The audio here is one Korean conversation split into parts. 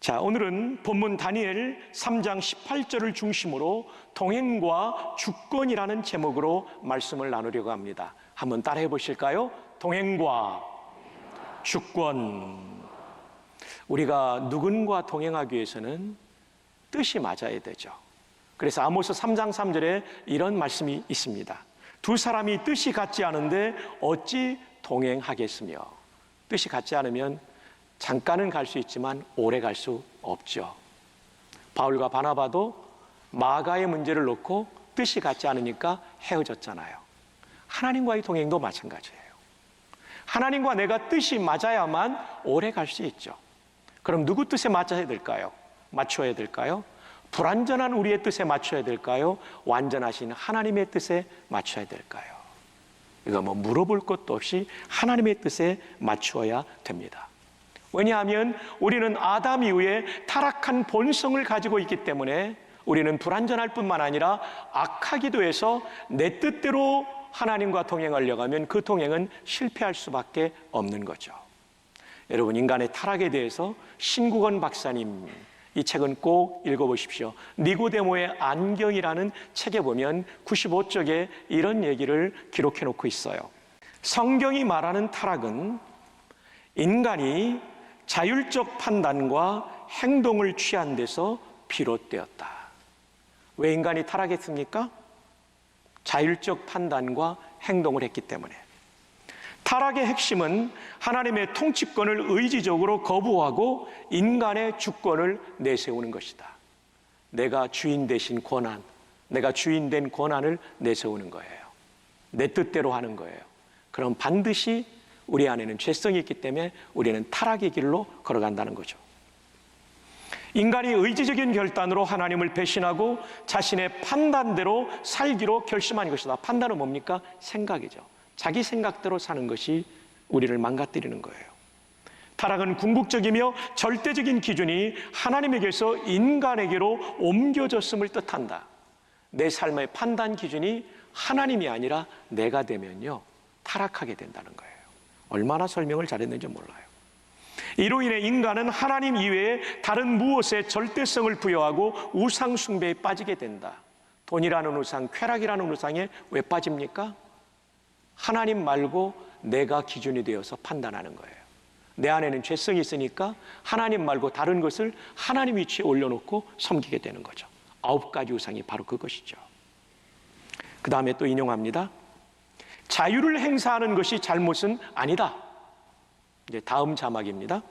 자, 오늘은 본문 다니엘 3장 18절을 중심으로 동행과 주권이라는 제목으로 말씀을 나누려고 합니다. 한번 따라해 보실까요? 동행과 주권. 우리가 누군가 동행하기 위해서는 뜻이 맞아야 되죠. 그래서 아모스 3장 3절에 이런 말씀이 있습니다. 두 사람이 뜻이 같지 않은데 어찌 동행하겠으며. 뜻이 같지 않으면 잠깐은 갈 수 있지만 오래 갈 수 없죠. 바울과 바나바도 마가의 문제를 놓고 뜻이 같지 않으니까 헤어졌잖아요. 하나님과의 동행도 마찬가지예요. 하나님과 내가 뜻이 맞아야만 오래 갈 수 있죠. 그럼 누구 뜻에 맞춰야 될까요? 맞춰야 될까요? 불완전한 우리의 뜻에 맞춰야 될까요? 완전하신 하나님의 뜻에 맞춰야 될까요? 이거 물어볼 것도 없이 하나님의 뜻에 맞추어야 됩니다. 왜냐하면 우리는 아담 이후에 타락한 본성을 가지고 있기 때문에 우리는 불완전할 뿐만 아니라 악하기도 해서 내 뜻대로 하나님과 동행하려고 하면 그 동행은 실패할 수밖에 없는 거죠. 여러분, 인간의 타락에 대해서 신국원 박사님 이 책은 꼭 읽어보십시오. 니고데모의 안경이라는 책에 보면 95쪽에 이런 얘기를 기록해 놓고 있어요. 성경이 말하는 타락은 인간이 자율적 판단과 행동을 취한 데서 비롯되었다. 왜 인간이 타락했습니까? 자율적 판단과 행동을 했기 때문에. 타락의 핵심은 하나님의 통치권을 의지적으로 거부하고 인간의 주권을 내세우는 것이다. 내가 주인 되신 권한, 내가 주인 된 권한을 내세우는 거예요. 내 뜻대로 하는 거예요. 그럼 반드시 우리 안에는 죄성이 있기 때문에 우리는 타락의 길로 걸어간다는 거죠. 인간이 의지적인 결단으로 하나님을 배신하고 자신의 판단대로 살기로 결심한 것이다. 판단은 뭡니까? 생각이죠. 자기 생각대로 사는 것이 우리를 망가뜨리는 거예요. 타락은 궁극적이며 절대적인 기준이 하나님에게서 인간에게로 옮겨졌음을 뜻한다. 내 삶의 판단 기준이 하나님이 아니라 내가 되면요, 타락하게 된다는 거예요. 얼마나 설명을 잘했는지 몰라요. 이로 인해 인간은 하나님 이외에 다른 무엇에 절대성을 부여하고 우상 숭배에 빠지게 된다. 돈이라는 우상, 쾌락이라는 우상에 왜 빠집니까? 하나님 말고 내가 기준이 되어서 판단하는 거예요. 내 안에는 죄성이 있으니까 하나님 말고 다른 것을 하나님 위치에 올려놓고 섬기게 되는 거죠. 9가지 우상이 바로 그것이죠. 그 다음에 또 인용합니다. 자유를 행사하는 것이 잘못은 아니다. 이제 다음 자막입니다.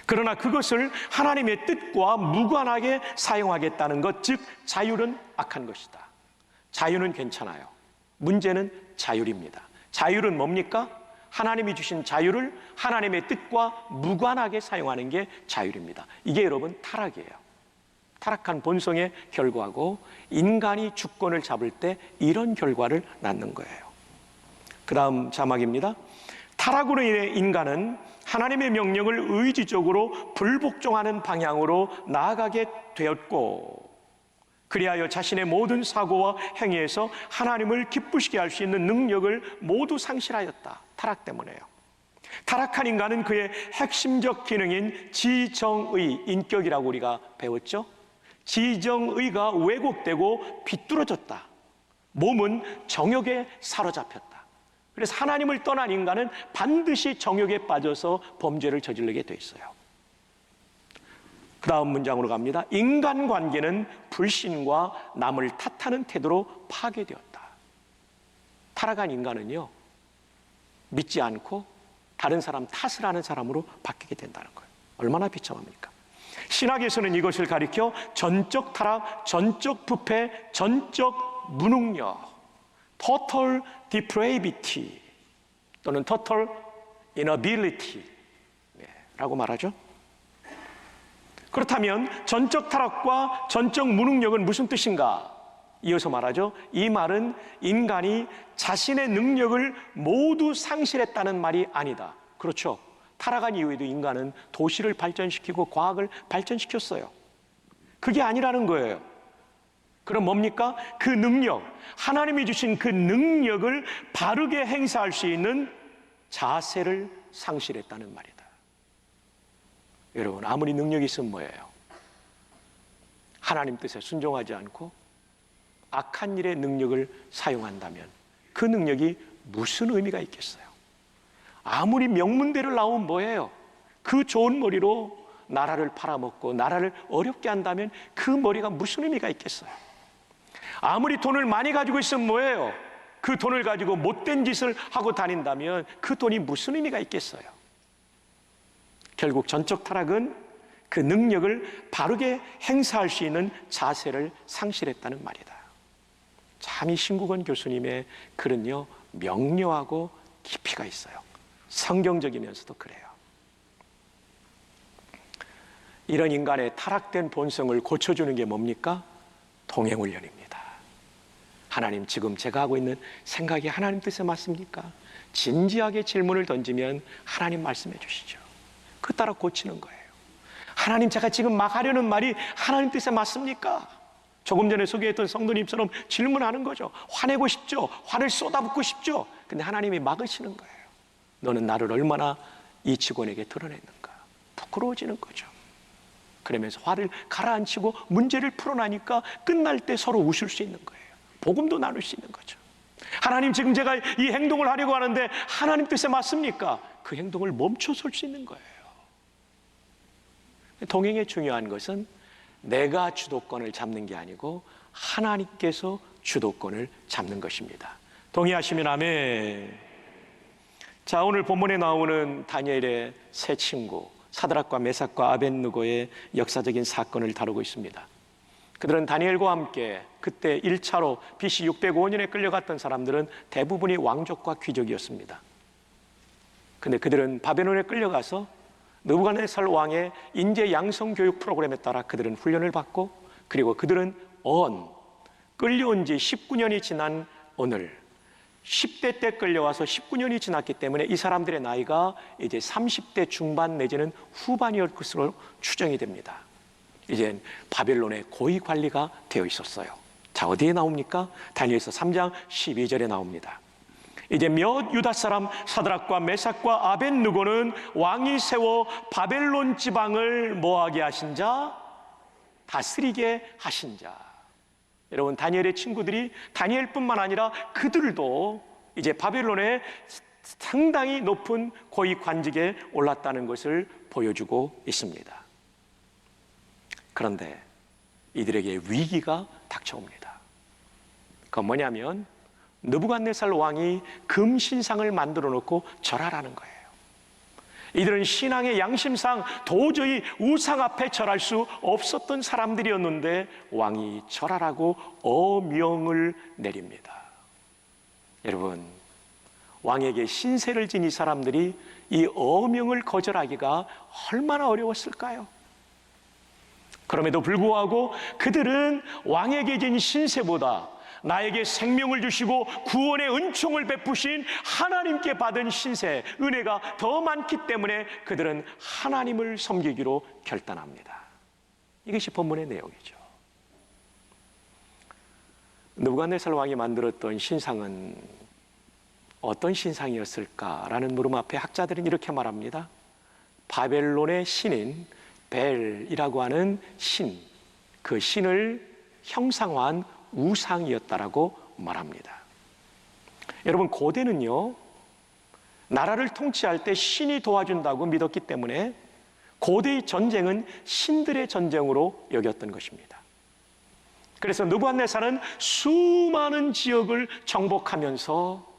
그러나 그것을 하나님의 뜻과 무관하게 사용하겠다는 것, 즉 자율은 악한 것이다. 자유는 괜찮아요. 문제는 자율입니다. 자율은 뭡니까? 하나님이 주신 자유를 하나님의 뜻과 무관하게 사용하는 게 자율입니다. 이게 여러분 타락이에요. 타락한 본성의 결과고 인간이 주권을 잡을 때 이런 결과를 낳는 거예요. 그 다음 자막입니다. 타락으로 인해 인간은 하나님의 명령을 의지적으로 불복종하는 방향으로 나아가게 되었고, 그리하여 자신의 모든 사고와 행위에서 하나님을 기쁘시게 할 수 있는 능력을 모두 상실하였다. 타락 때문에요. 타락한 인간은 그의 핵심적 기능인 지정의, 인격이라고 우리가 배웠죠? 지정의가 왜곡되고 비뚤어졌다. 몸은 정욕에 사로잡혔다. 그래서 하나님을 떠난 인간은 반드시 정욕에 빠져서 범죄를 저지르게 돼 있어요. 그 다음 문장으로 갑니다. 인간관계는 불신과 남을 탓하는 태도로 파괴되었다. 타락한 인간은요, 믿지 않고 다른 사람 탓을 하는 사람으로 바뀌게 된다는 거예요. 얼마나 비참합니까? 신학에서는 이것을 가리켜 전적 타락, 전적 부패, 전적 무능력, total depravity 또는 total inability 라고 말하죠. 그렇다면 전적 타락과 전적 무능력은 무슨 뜻인가? 이어서 말하죠. 이 말은 인간이 자신의 능력을 모두 상실했다는 말이 아니다. 그렇죠. 타락한 이후에도 인간은 도시를 발전시키고 과학을 발전시켰어요. 그게 아니라는 거예요. 그럼 뭡니까? 그 능력, 하나님이 주신 그 능력을 바르게 행사할 수 있는 자세를 상실했다는 말이다. 여러분, 아무리 능력이 있으면 뭐예요? 하나님 뜻에 순종하지 않고 악한 일에 능력을 사용한다면 그 능력이 무슨 의미가 있겠어요? 아무리 명문대를 나오면 뭐예요? 그 좋은 머리로 나라를 팔아먹고 나라를 어렵게 한다면 그 머리가 무슨 의미가 있겠어요? 아무리 돈을 많이 가지고 있으면 뭐예요? 그 돈을 가지고 못된 짓을 하고 다닌다면 그 돈이 무슨 의미가 있겠어요? 결국 전적 타락은 그 능력을 바르게 행사할 수 있는 자세를 상실했다는 말이다. 참 이 신국원 교수님의 글은요, 명료하고 깊이가 있어요. 성경적이면서도 그래요. 이런 인간의 타락된 본성을 고쳐주는 게 뭡니까? 동행훈련입니다. 하나님, 지금 제가 하고 있는 생각이 하나님 뜻에 맞습니까? 진지하게 질문을 던지면 하나님 말씀해 주시죠. 그 따라 고치는 거예요. 하나님, 제가 지금 막 하려는 말이 하나님 뜻에 맞습니까? 조금 전에 소개했던 성도님처럼 질문하는 거죠. 화내고 싶죠? 화를 쏟아붓고 싶죠? 근데 하나님이 막으시는 거예요. 너는 나를 얼마나 이 직원에게 드러냈는가? 부끄러워지는 거죠. 그러면서 화를 가라앉히고 문제를 풀어나니까 끝날 때 서로 웃을 수 있는 거예요. 복음도 나눌 수 있는 거죠. 하나님, 지금 제가 이 행동을 하려고 하는데 하나님 뜻에 맞습니까? 그 행동을 멈춰 설 수 있는 거예요. 동행의 중요한 것은 내가 주도권을 잡는 게 아니고 하나님께서 주도권을 잡는 것입니다. 동의하시면 아멘. 자, 오늘 본문에 나오는 다니엘의 세 친구 사드락과 메삭과 아벳느고의 역사적인 사건을 다루고 있습니다. 그들은 다니엘과 함께 그때 1차로 BC 605년에 끌려갔던 사람들은 대부분이 왕족과 귀족이었습니다. 근데 그들은 바벨론에 끌려가서 느부갓네살 왕의 인재 양성 교육 프로그램에 따라 그들은 훈련을 받고, 그리고 그들은 끌려온 지 19년이 지난 오늘 10대 때 끌려와서 19년이 지났기 때문에 이 사람들의 나이가 이제 30대 중반 내지는 후반이었을 것으로 추정이 됩니다. 이제 바벨론의 고위 관리가 되어 있었어요. 자, 어디에 나옵니까? 다니엘서 3장 12절에 나옵니다. 이제 몇 유다 사람 사드락과 메삭과 아벳느고는 왕이 세워 바벨론 지방을 뭐하게 하신 자? 다스리게 하신 자. 여러분, 다니엘의 친구들이 다니엘뿐만 아니라 그들도 이제 바벨론의 상당히 높은 고위 관직에 올랐다는 것을 보여주고 있습니다. 그런데 이들에게 위기가 닥쳐옵니다. 그건 뭐냐면 느부갓네살 왕이 금신상을 만들어 놓고 절하라는 거예요. 이들은 신앙의 양심상 도저히 우상 앞에 절할 수 없었던 사람들이었는데 왕이 절하라고 어명을 내립니다. 여러분, 왕에게 신세를 진 이 사람들이 이 어명을 거절하기가 얼마나 어려웠을까요? 그럼에도 불구하고 그들은 왕에게 진 신세보다 나에게 생명을 주시고 구원의 은총을 베푸신 하나님께 받은 신세, 은혜가 더 많기 때문에 그들은 하나님을 섬기기로 결단합니다. 이것이 본문의 내용이죠. 느부갓네살 왕이 만들었던 신상은 어떤 신상이었을까라는 물음 앞에 학자들은 이렇게 말합니다. 바벨론의 신인 벨이라고 하는 신, 그 신을 형상화한 우상이었다라고 말합니다. 여러분, 고대는요, 나라를 통치할 때 신이 도와준다고 믿었기 때문에 고대의 전쟁은 신들의 전쟁으로 여겼던 것입니다. 그래서 느부갓네살은 수많은 지역을 정복하면서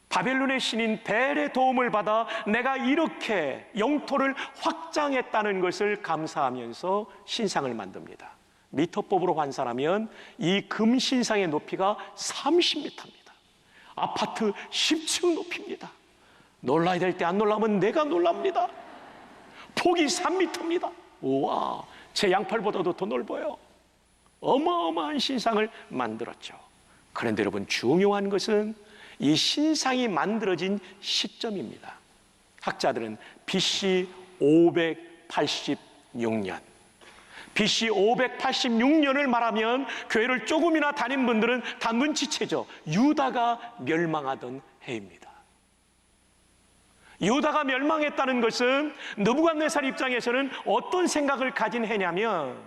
바벨론의 신인 벨의 도움을 받아 내가 이렇게 영토를 확장했다는 것을 감사하면서 신상을 만듭니다. 미터법으로 환산하면 이 금신상의 높이가 30m입니다. 아파트 10층 높이입니다. 놀라야 될 때 안 놀라면 내가 놀랍니다. 폭이 3m입니다. 우와, 제 양팔보다도 더 넓어요. 어마어마한 신상을 만들었죠. 그런데 여러분, 중요한 것은 이 신상이 만들어진 시점입니다. 학자들은 BC 586년, BC 586년을 말하면 교회를 조금이나 다닌 분들은 다 눈치채죠. 유다가 멸망하던 해입니다. 유다가 멸망했다는 것은 느부갓네살 입장에서는 어떤 생각을 가진 해냐면,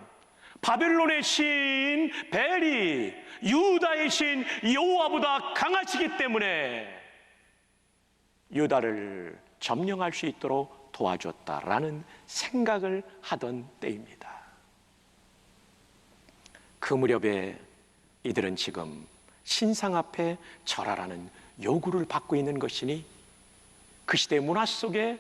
바벨론의 신 벨이 유다의 신 여호와보다 강하시기 때문에 유다를 점령할 수 있도록 도와줬다라는 생각을 하던 때입니다. 그 무렵에 이들은 지금 신상 앞에 절하라는 요구를 받고 있는 것이니, 그 시대 문화 속에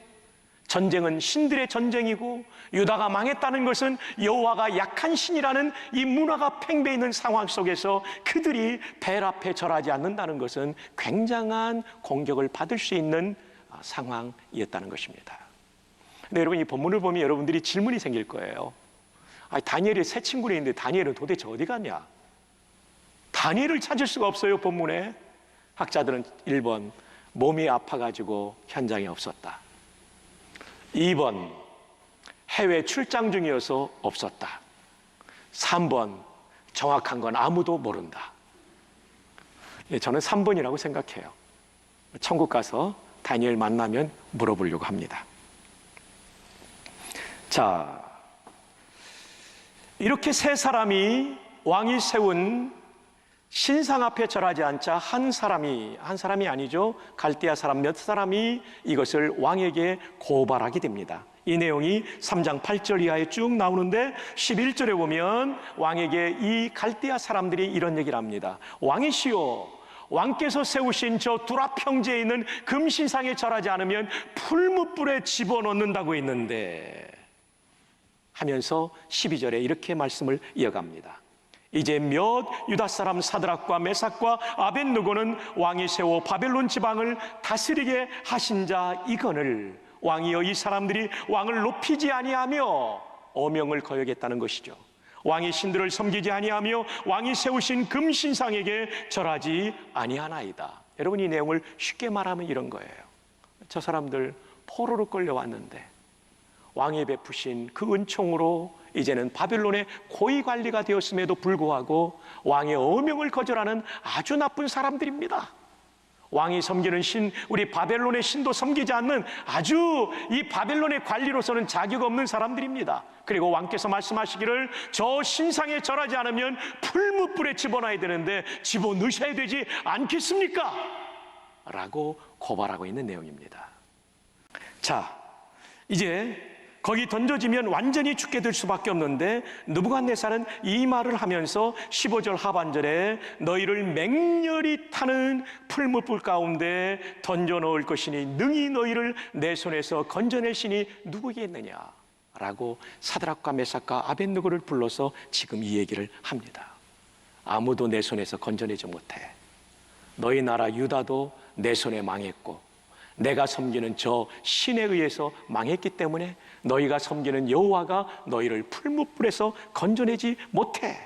전쟁은 신들의 전쟁이고 유다가 망했다는 것은 여호와가 약한 신이라는 이 문화가 팽배해 있는 상황 속에서 그들이 벨 앞에 절하지 않는다는 것은 굉장한 공격을 받을 수 있는 상황이었다는 것입니다. 근데 여러분, 이 본문을 보면 여러분들이 질문이 생길 거예요. 다니엘이 세 친구를 있는데 다니엘은 도대체 어디 갔냐? 다니엘을 찾을 수가 없어요, 본문에. 학자들은 1번, 몸이 아파가지고 현장에 없었다. 2번, 해외 출장 중이어서 없었다. 3번, 정확한 건 아무도 모른다. 저는 3번이라고 생각해요. 천국 가서 다니엘 만나면 물어보려고 합니다. 자, 이렇게 세 사람이, 왕이 세운 신상 앞에 절하지 않자 한 사람이 아니죠, 갈대아 사람 몇 사람이 이것을 왕에게 고발하게 됩니다. 이 내용이 3장 8절 이하에 쭉 나오는데 11절에 보면 왕에게 이 갈대아 사람들이 이런 얘기를 합니다. 왕이시여, 왕께서 세우신 저 두랍 평지에 있는 금신상에 절하지 않으면 풀무불에 집어넣는다고 했는데, 하면서 12절에 이렇게 말씀을 이어갑니다. 이제 몇 유다 사람 사드락과 메삭과 아벳느고는 왕이 세워 바벨론 지방을 다스리게 하신 자 이거늘, 왕이여, 이 사람들이 왕을 높이지 아니하며 어명을 거역했다는 것이죠. 왕이 신들을 섬기지 아니하며 왕이 세우신 금신상에게 절하지 아니하나이다. 여러분, 이 내용을 쉽게 말하면 이런 거예요. 저 사람들 포로로 끌려왔는데 왕이 베푸신 그 은총으로 이제는 바벨론의 고위 관리가 되었음에도 불구하고 왕의 어명을 거절하는 아주 나쁜 사람들입니다. 왕이 섬기는 신, 우리 바벨론의 신도 섬기지 않는 아주 이 바벨론의 관리로서는 자격 없는 사람들입니다. 그리고 왕께서 말씀하시기를 저 신상에 절하지 않으면 풀무불에 집어넣어야 되는데 집어넣으셔야 되지 않겠습니까? 라고 고발하고 있는 내용입니다. 자, 이제 거기 던져지면 완전히 죽게 될 수밖에 없는데, 느부갓네살은 이 말을 하면서 15절 하반절에 너희를 맹렬히 타는 풀무불 가운데 던져 넣을 것이니 능히 너희를 내 손에서 건져낼 신이 누구겠느냐 라고 사드락과 메삭과 아벳느고를 불러서 지금 이 얘기를 합니다. 아무도 내 손에서 건져내지 못해. 너희 나라 유다도 내 손에 망했고 내가 섬기는 저 신에 의해서 망했기 때문에 너희가 섬기는 여호와가 너희를 풀무불에서 건져내지 못해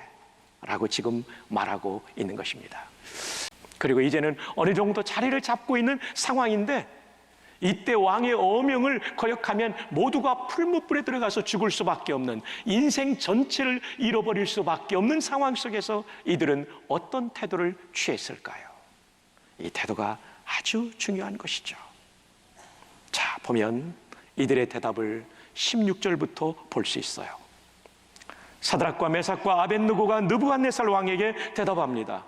라고 지금 말하고 있는 것입니다. 그리고 이제는 어느 정도 자리를 잡고 있는 상황인데, 이때 왕의 어명을 거역하면 모두가 풀무불에 들어가서 죽을 수밖에 없는, 인생 전체를 잃어버릴 수밖에 없는 상황 속에서 이들은 어떤 태도를 취했을까요? 이 태도가 아주 중요한 것이죠. 자, 보면 이들의 대답을 16절부터 볼 수 있어요. 사드락과 메삭과 아벳느고가 느부갓네살 왕에게 대답합니다.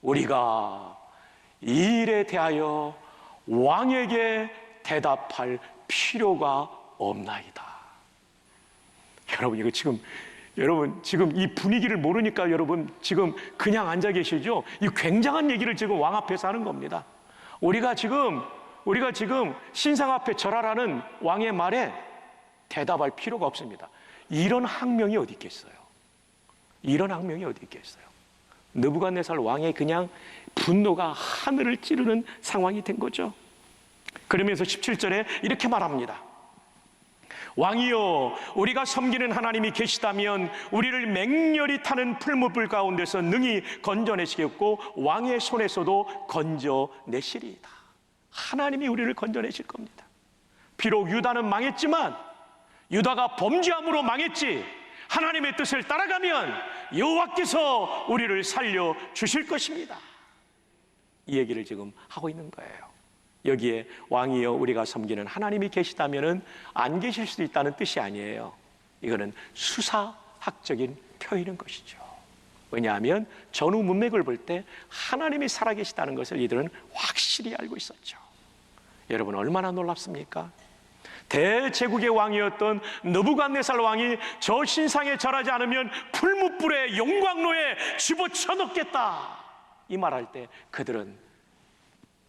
우리가 이 일에 대하여 왕에게 대답할 필요가 없나이다. 여러분 지금 이 분위기를 모르니까 여러분 지금 그냥 앉아 계시죠? 이 굉장한 얘기를 지금 왕 앞에서 하는 겁니다. 우리가 지금 신상 앞에 절하라는 왕의 말에 대답할 필요가 없습니다. 이런 학명이 어디 있겠어요? 이런 학명이 어디 있겠어요? 느부갓네살 왕의 그냥 분노가 하늘을 찌르는 상황이 된 거죠. 그러면서 17절에 이렇게 말합니다. 왕이여, 우리가 섬기는 하나님이 계시다면 우리를 맹렬히 타는 풀무불 가운데서 능히 건져내시겠고 왕의 손에서도 건져내시리이다. 하나님이 우리를 건져내실 겁니다. 비록 유다는 망했지만, 유다가 범죄함으로 망했지, 하나님의 뜻을 따라가면 여호와께서 우리를 살려 주실 것입니다. 이 얘기를 지금 하고 있는 거예요. 여기에 왕이여 우리가 섬기는 하나님이 계시다면은 안 계실 수도 있다는 뜻이 아니에요. 이거는 수사학적인 표현인 것이죠. 왜냐하면 전후 문맥을 볼 때 하나님이 살아계시다는 것을 이들은 확실히 알고 있었죠. 여러분 얼마나 놀랍습니까? 대제국의 왕이었던 느부갓네살 왕이 저 신상에 절하지 않으면 풀무불에 용광로에 집어쳐넣겠다 이 말할 때 그들은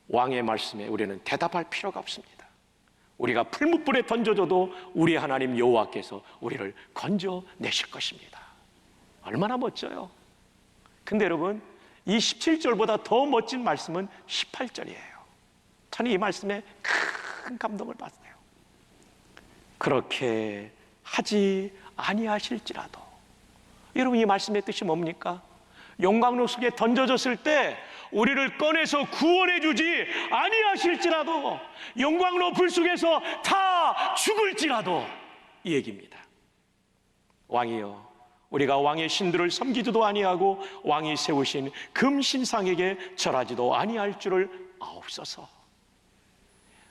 왕의 말씀에 우리는 대답할 필요가 없습니다. 우리가 풀무불에 던져줘도 우리 하나님 여호와께서 우리를 건져내실 것입니다. 얼마나 멋져요. 근데 여러분 이 17절보다 더 멋진 말씀은 18절이에요. 저는 이 말씀에 큰 감동을 받았어요. 그렇게 하지 아니하실지라도. 여러분 이 말씀의 뜻이 뭡니까? 용광로 속에 던져졌을 때 우리를 꺼내서 구원해 주지 아니하실지라도, 용광로 불 속에서 다 죽을지라도, 이 얘기입니다. 왕이여 우리가 왕의 신들을 섬기지도 아니하고 왕이 세우신 금신상에게 절하지도 아니할 줄을 아옵소서.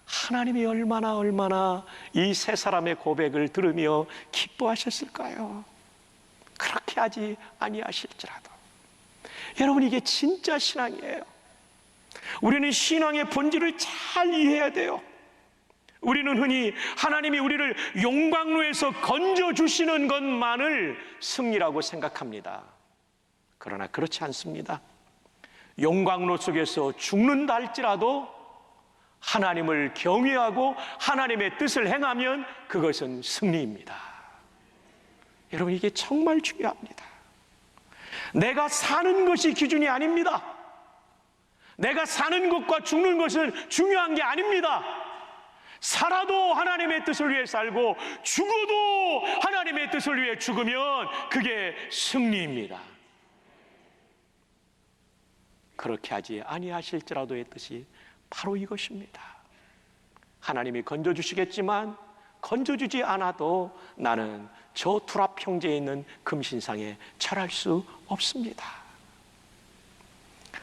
하나님이 얼마나 이 세 사람의 고백을 들으며 기뻐하셨을까요? 그렇게 하지 아니하실지라도. 여러분 이게 진짜 신앙이에요. 우리는 신앙의 본질을 잘 이해해야 돼요. 우리는 흔히 하나님이 우리를 용광로에서 건져주시는 것만을 승리라고 생각합니다. 그러나 그렇지 않습니다. 용광로 속에서 죽는다 할지라도 하나님을 경외하고 하나님의 뜻을 행하면 그것은 승리입니다. 여러분 이게 정말 중요합니다. 내가 사는 것이 기준이 아닙니다. 내가 사는 것과 죽는 것은 중요한 게 아닙니다. 살아도 하나님의 뜻을 위해 살고 죽어도 하나님의 뜻을 위해 죽으면 그게 승리입니다. 그렇게 하지 아니하실지라도의 뜻이 바로 이것입니다. 하나님이 건져주시겠지만 건져주지 않아도 나는 저 투랍 형제에 있는 금신상에 절할 수 없습니다.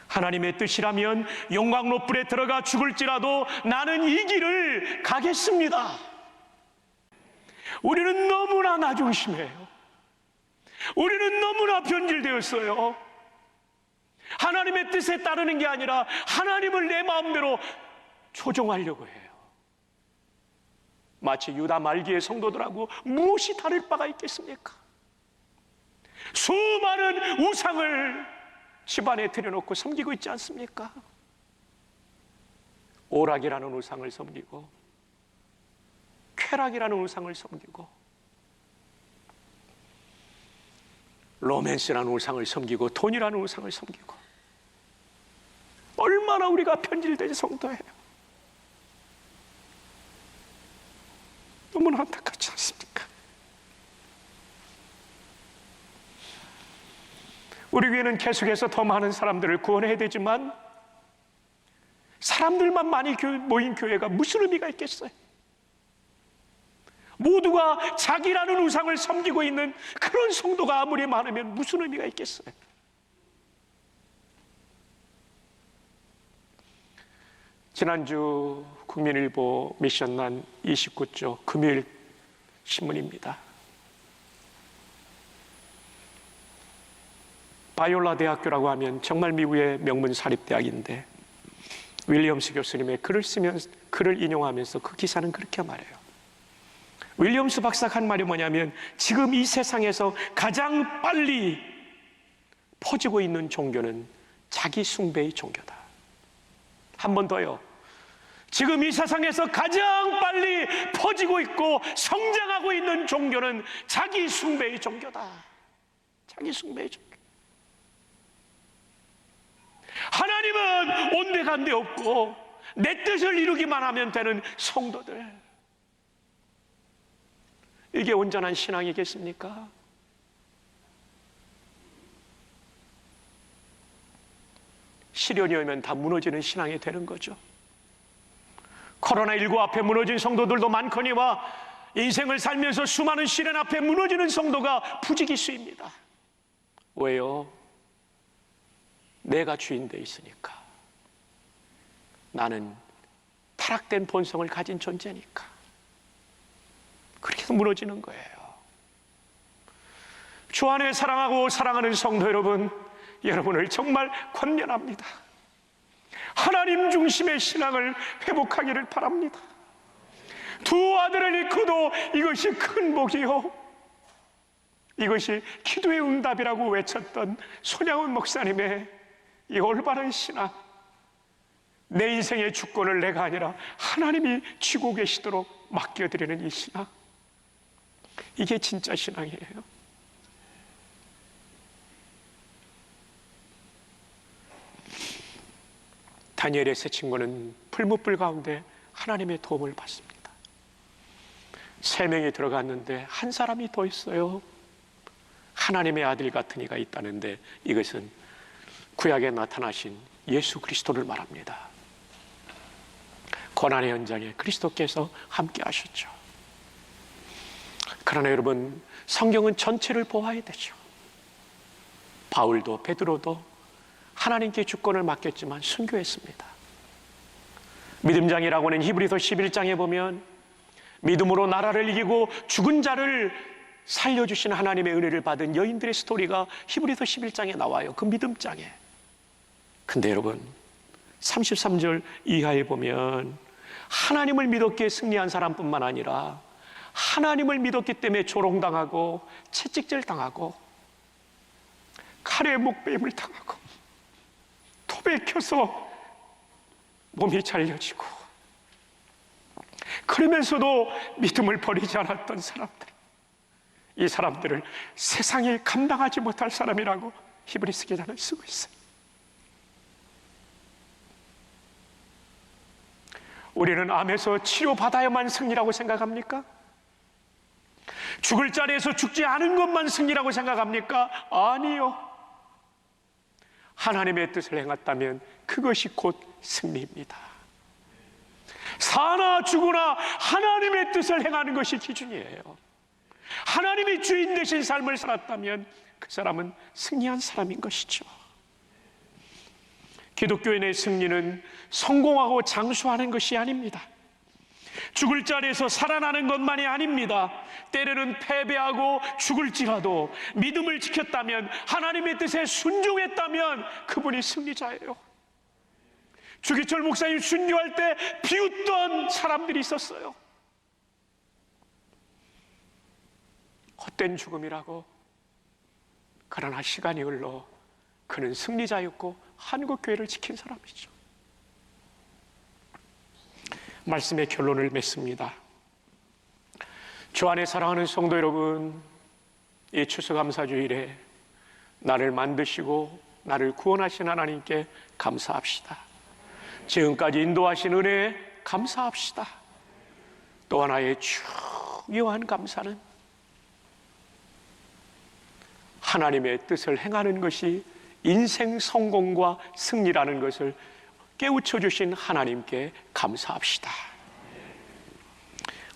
하나님의 뜻이라면 용광로 불에 들어가 죽을지라도 나는 이 길을 가겠습니다. 우리는 너무나 나중심해요. 우리는 너무나 변질되었어요. 하나님의 뜻에 따르는 게 아니라 하나님을 내 마음대로 조종하려고 해요. 마치 유다 말기의 성도들하고 무엇이 다를 바가 있겠습니까? 수많은 우상을 집안에 들여놓고 섬기고 있지 않습니까? 오락이라는 우상을 섬기고 쾌락이라는 우상을 섬기고 로맨스라는 우상을 섬기고 돈이라는 우상을 섬기고 얼마나 우리가 편질된 성도예요. 너무나 안타깝지 않습니까? 우리 교회는 계속해서 더 많은 사람들을 구원해야 되지만 사람들만 많이 모인 교회가 무슨 의미가 있겠어요? 모두가 자기라는 우상을 섬기고 있는 그런 성도가 아무리 많으면 무슨 의미가 있겠어요? 지난주 국민일보 미션난 29조 금요일 신문입니다. 바이올라 대학교라고 하면 정말 미국의 명문 사립대학인데 윌리엄스 교수님의 글을 인용하면서 그 기사는 그렇게 말해요. 윌리엄스 박사가 한 말이 뭐냐면 지금 이 세상에서 가장 빨리 퍼지고 있는 종교는 자기 숭배의 종교다. 한 번 더요. 지금 이 세상에서 가장 빨리 퍼지고 있고 성장하고 있는 종교는 자기 숭배의 종교다. 자기 숭배의 종교. 하나님은 온데간데 없고 내 뜻을 이루기만 하면 되는 성도들. 이게 온전한 신앙이겠습니까? 시련이 오면 다 무너지는 신앙이 되는 거죠. 코로나19 앞에 무너진 성도들도 많거니와 인생을 살면서 수많은 시련 앞에 무너지는 성도가 부지기수입니다. 왜요? 내가 주인 돼 있으니까. 나는 타락된 본성을 가진 존재니까 그렇게 해서 무너지는 거예요. 주 안에 사랑하고 사랑하는 성도 여러분, 여러분을 정말 권면합니다. 하나님 중심의 신앙을 회복하기를 바랍니다. 두 아들을 잃고도 이것이 큰 복이요, 이것이 기도의 응답이라고 외쳤던 손양훈 목사님의 이 올바른 신앙, 내 인생의 주권을 내가 아니라 하나님이 쥐고 계시도록 맡겨드리는 이 신앙, 이게 진짜 신앙이에요. 다니엘의 세 친구는 풀무불 가운데 하나님의 도움을 받습니다. 3명이 들어갔는데 한 사람이 더 있어요. 하나님의 아들 같은 이가 있다는데 이것은 구약에 나타나신 예수 그리스도를 말합니다. 고난의 현장에 그리스도께서 함께 하셨죠. 그러나 여러분, 성경은 전체를 보아야 되죠. 바울도 베드로도 하나님께 주권을 맡겼지만 순교했습니다. 믿음장이라고 하는 히브리서 11장에 보면 믿음으로 나라를 이기고 죽은 자를 살려주신 하나님의 은혜를 받은 여인들의 스토리가 히브리서 11장에 나와요. 그 믿음장에. 근데 여러분, 33절 이하에 보면 하나님을 믿었기에 승리한 사람뿐만 아니라 하나님을 믿었기 때문에 조롱당하고 채찍질 당하고 칼에 목베임을 당하고 톱에 켜서 몸이 잘려지고 그러면서도 믿음을 버리지 않았던 사람들, 이 사람들을 세상이 감당하지 못할 사람이라고 히브리서 기자는 쓰고 있어요. 우리는 암에서 치료받아야만 승리라고 생각합니까? 죽을 자리에서 죽지 않은 것만 승리라고 생각합니까? 아니요. 하나님의 뜻을 행했다면 그것이 곧 승리입니다. 사나 죽으나 하나님의 뜻을 행하는 것이 기준이에요. 하나님이 주인 되신 삶을 살았다면 그 사람은 승리한 사람인 것이죠. 기독교인의 승리는 성공하고 장수하는 것이 아닙니다. 죽을 자리에서 살아나는 것만이 아닙니다. 때로는 패배하고 죽을지라도 믿음을 지켰다면, 하나님의 뜻에 순종했다면 그분이 승리자예요. 주기철 목사님 순교할 때 비웃던 사람들이 있었어요. 헛된 죽음이라고. 그러나 시간이 흘러 그는 승리자였고 한국교회를 지킨 사람이죠. 말씀의 결론을 맺습니다. 주 안에 사랑하는 성도 여러분, 이 추수감사주일에 나를 만드시고 나를 구원하신 하나님께 감사합시다. 지금까지 인도하신 은혜에 감사합시다. 또 하나의 중요한 감사는 하나님의 뜻을 행하는 것이 인생 성공과 승리라는 것을 깨우쳐 주신 하나님께 감사합시다.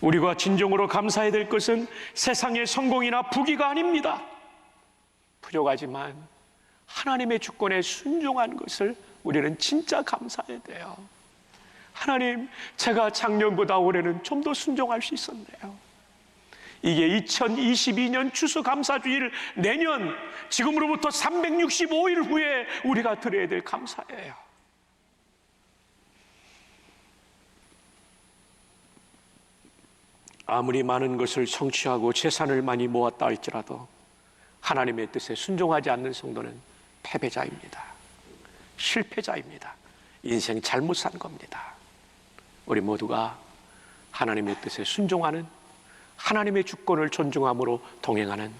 우리가 진정으로 감사해야 될 것은 세상의 성공이나 부귀가 아닙니다. 부족하지만 하나님의 주권에 순종한 것을 우리는 진짜 감사해야 돼요. 하나님, 제가 작년보다 올해는 좀 더 순종할 수 있었네요. 이게 2022년 추수감사주일, 내년 지금으로부터 365일 후에 우리가 드려야 될 감사예요. 아무리 많은 것을 성취하고 재산을 많이 모았다 할지라도 하나님의 뜻에 순종하지 않는 성도는 패배자입니다. 실패자입니다. 인생 잘못 산 겁니다. 우리 모두가 하나님의 뜻에 순종하는, 하나님의 주권을 존중함으로 동행하는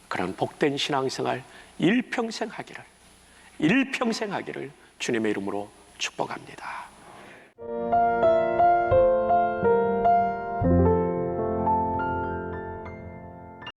그런 복된 신앙생활 일평생 하기를 주님의 이름으로 축복합니다.